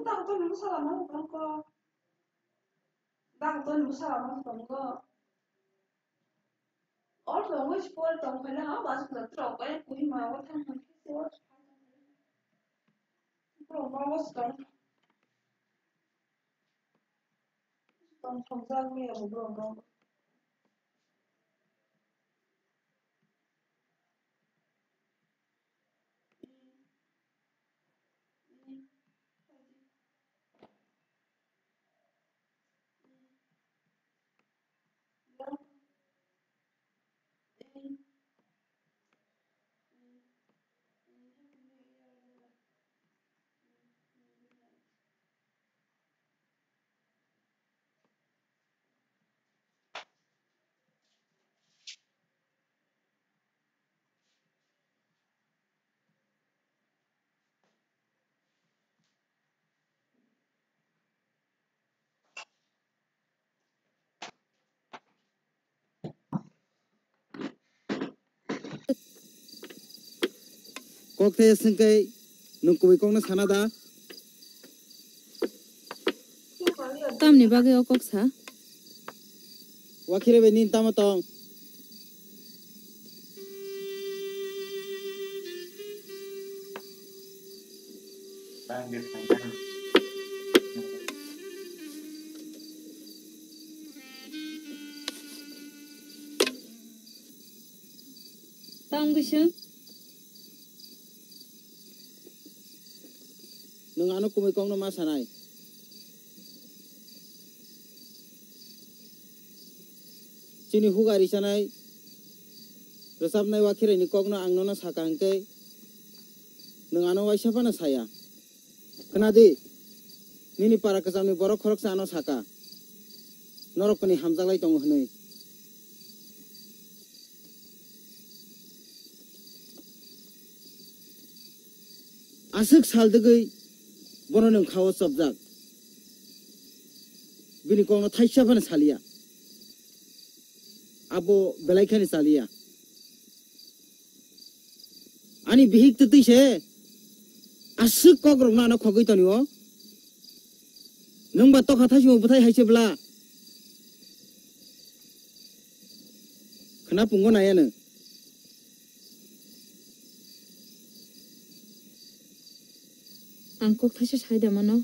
딱 또 사람은 그런 거. 딱 또 사람은 그런 거. और लोगों को बोल तो पहले हाँ बात करते रहो पहले पूरी मांगो था हम किसी और मांगो स्टॉन समझा नहीं है वो kokte sengkai nungkui kong na sanada tam ni bage okok sa wakire benin tamatong tam gising nung anu kumui kong na masanai chini hugari sanai resap nai wakire ni kong na angno na sakangke nung anu waisa pana saya kenadi nini para kesam ni borok khorok sa ano saka norok ni hamjalai tong hnoi asuk saldegoi bono nung khawo sobjak bini kong na thaisa pana salia abo belaikhani salia ani bihik tuti se asuk kogrok na no khogoi toniwo nung ba to khathai simu buthai haisebla khana pungo nayano angkok thase saida mano